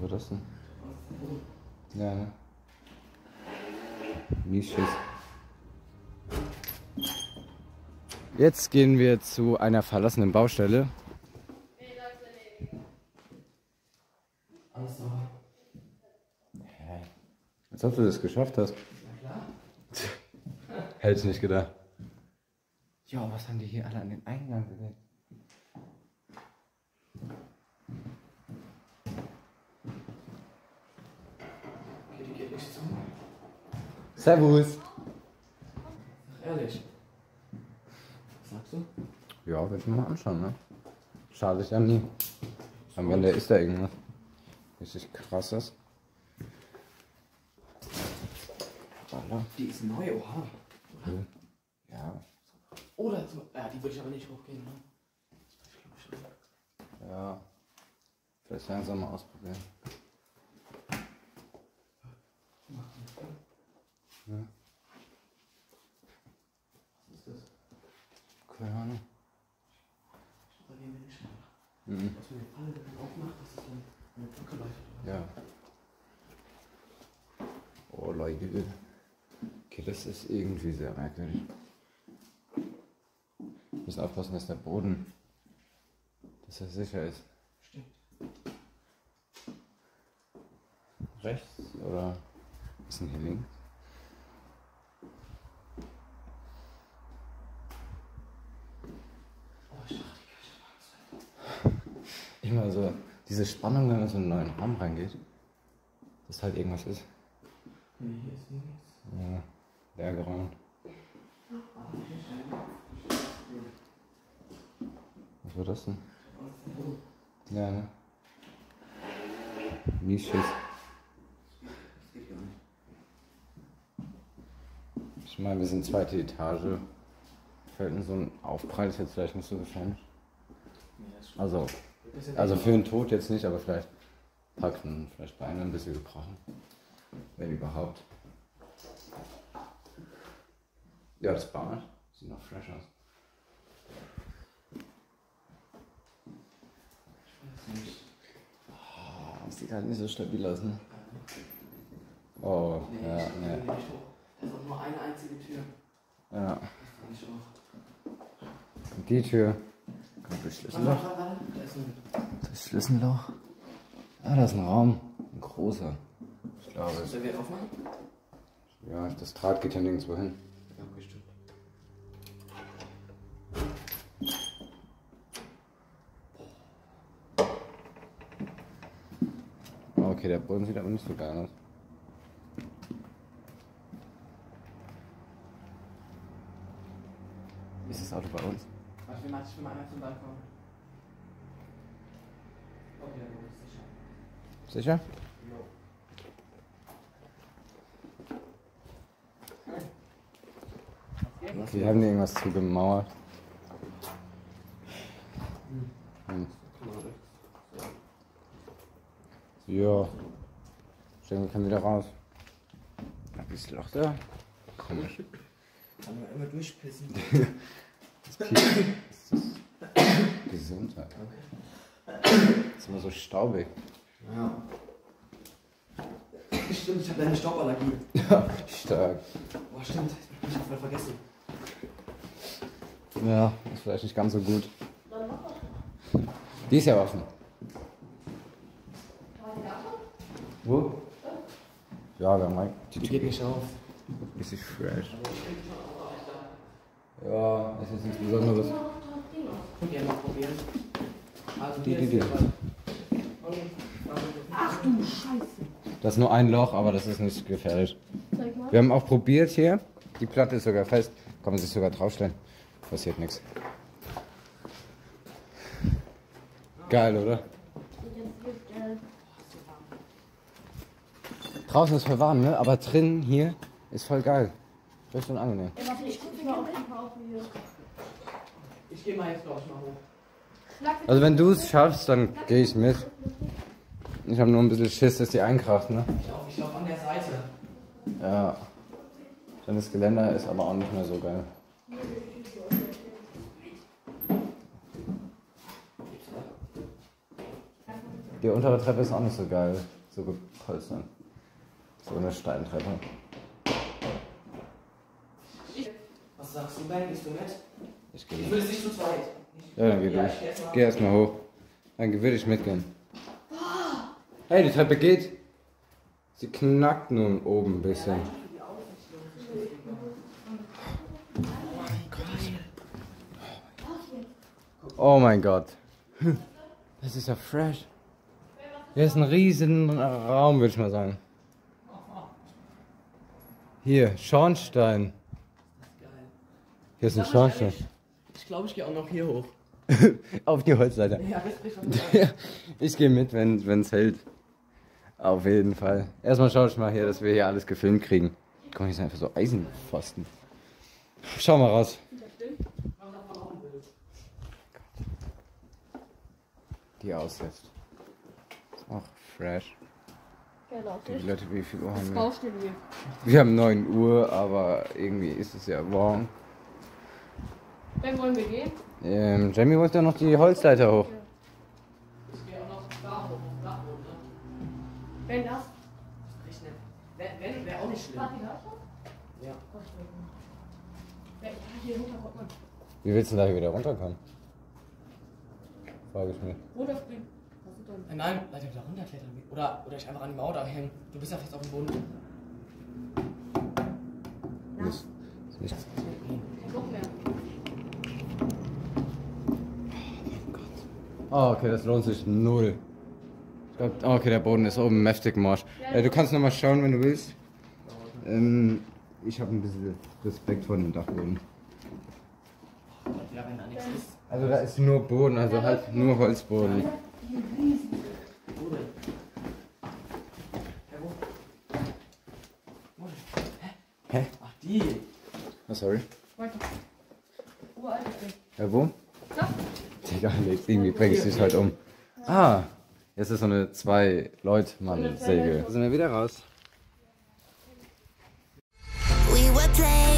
war das denn? Ja, ne? Mies Schiss. Jetzt gehen wir zu einer verlassenen Baustelle. Alles sauber. Als ob du das geschafft hast. Na klar. Hätte ich nicht gedacht. Ja, was haben die hier alle an den Eingang gelegt? Okay, die geht nicht zu. Servus! Ach, ehrlich. Was sagst du? Ja, will ich mir mal anschauen, ne? Schadet ja nie. Am Ende ist da irgendwas richtig krasses. Voilà. Die ist neu, oha. Cool. Ja. Oder so. Ja, die würde ich aber nicht hochgehen, ne? Ich glaube schon. Ja. Vielleicht langsam mal ausprobieren. Ja. Was ist das? Keine Ahnung. Da gehen wir nicht schneller. Mhm. Was mir die Falle dann aufmacht, dass es dann eine Brücke leuchtet. Oder? Ja. Oh Leute. Okay, das ist irgendwie sehr merkwürdig. Wir müssen aufpassen, dass der Boden, dass er sicher ist. Stimmt. Rechts oder ist denn hier links? Oh, ich dachte, die Kirche war Angst. Immer so, diese Spannung, wenn man so in einen neuen Raum reingeht, dass halt irgendwas ist. Nee, hier ist nichts. Ja, leergeräumt. Was war das denn? Ja, ne? Mies Schiss. Das geht gar nicht. Ich meine, wir sind zweite Etage. Fällt mir so ein Aufprall, ist jetzt vielleicht nicht so gefährlich. Nee, das stimmt. Also für einen Tod jetzt nicht, aber vielleicht packen, vielleicht Beine ein bisschen gebrochen. Wenn überhaupt. Ja, das Bad sieht noch fresh aus. Ich weiß nicht. Oh, sieht halt nicht so stabil aus, ne? Oh, Nee, ja, ich ne. will nicht hoch. Da ist auch nur eine einzige Tür. Ja. Das fand ich auch. Und die Tür. Kommt durch Schlüsselloch. Warte, da ist ein. Das Schlüsselloch. Ah, da ist ein Raum. Ein großer. Ich glaube. Sollen wir aufmachen? Ja, das Draht geht ja nirgendwo hin. Ja, bestimmt. Oh, okay, der Boden sieht aber nicht so geil aus. Ist das Auto bei uns? Warte, ich will mal einmal zum Balkon. Okay, dann ist sicher. Sicher? Jo. Okay, haben die irgendwas zugemauert? Hm. Ja. Ich denke, wir können wieder raus. Ach, wie ist das Loch da? Komisch. Kann man immer durchpissen. Das ist Gesundheit. Das ist immer so staubig. Ja. Stimmt, ich habe eine Stauballergie. Ja, stark. Boah, stimmt. Ich hab voll vergessen. Ja, ist vielleicht nicht ganz so gut. Die ist ja offen. Wo? Ja, wir haben mal Die geht nicht auf. richtig fresh. Ja, ist jetzt nichts Besonderes. Könnt ihr mal probieren. Also Die. Ach du Scheiße. Das ist nur ein Loch, aber das ist nicht gefährlich. Zeig mal. Wir haben auch probiert hier. Die Platte ist sogar fest. Kann man sich sogar draufstellen. Passiert nichts. Geil, oder? Draußen ist voll warm, ne? Aber drin hier ist voll geil. Richtig und angenehm. Ey, warte, ich guck mal auf hier. Ich gehe mal jetzt, glaube ich, mal hoch. Also wenn du es schaffst, dann gehe ich mit. Ich habe nur ein bisschen Schiss, dass die einkracht, ne? Ich lauf an der Seite. Ja. Dann das Geländer ist aber auch nicht mehr so geil. Die untere Treppe ist auch nicht so geil. So gepolstert. So eine Steintreppe. Was sagst du, Ben? Gehst du mit? Ich gehe Ich mit. will es nicht zu zweit. Ja, dann geh Ja, durch. ich Geh erstmal hoch. Dann würde ich mitgehen. Hey, die Treppe geht. Sie knackt nun oben ein bisschen. Oh mein Gott. Das ist ja fresh. Hier ist ein riesen Raum, würde ich mal sagen. Hier, Schornstein. Geil. Hier ist ein Sag ich Schornstein. ehrlich, ich glaube, ich gehe auch noch hier hoch. Auf die Holzleiter. Ja, das Ich gehe mit, wenn es hält. Auf jeden Fall. Erstmal schaue ich mal hier, dass wir hier alles gefilmt kriegen. Guck mal, hier sind einfach so Eisenpfosten. Schau mal raus. Die aussetzt. Ist auch fresh. Genau. Die Leute, wie viel Uhr Das haben wir? brauchst du hier. Wir haben 9 Uhr, aber irgendwie ist es ja morgen. Dann wollen wir gehen. Jamie wollte noch die Holzleiter hoch. Ich gehe auch noch da hoch, auf Dach hoch, ne? Wenn das. Rechnen. Wenn, wäre auch nicht schlimm. Wart ihr da schon? Ja. Oh, ich will nicht. Ja, ich kann hier runter, guck mal. Wie willst du denn da hier wieder runterkommen? Frage ich mich. Runterspringen. Was ist denn? Nein, Leute, da runterklettern. Oder ich einfach an die Mauer da hängen. Du bist ja fest auf dem Boden. Ist nicht. Noch mehr. Oh, okay, das lohnt sich null. Ich glaub, okay, der Boden ist oben mächtig morsch. Du kannst noch mal schauen, wenn du willst. Ich habe ein bisschen Respekt vor dem Dachboden. Ja, wenn da nichts ist. Also da ist nur Boden, also halt nur Holzboden. Wo denn? Hä, wo? Wo denn? Hä? Ach, die. Oh, sorry. Weiter. Uralt ist Ding. Ja, wo? Da. Digga, jetzt irgendwie bringe ich dich heute um. Ah, jetzt ist so eine 2-Leut-Mann-Säge. Da sind wir wieder raus. We were playing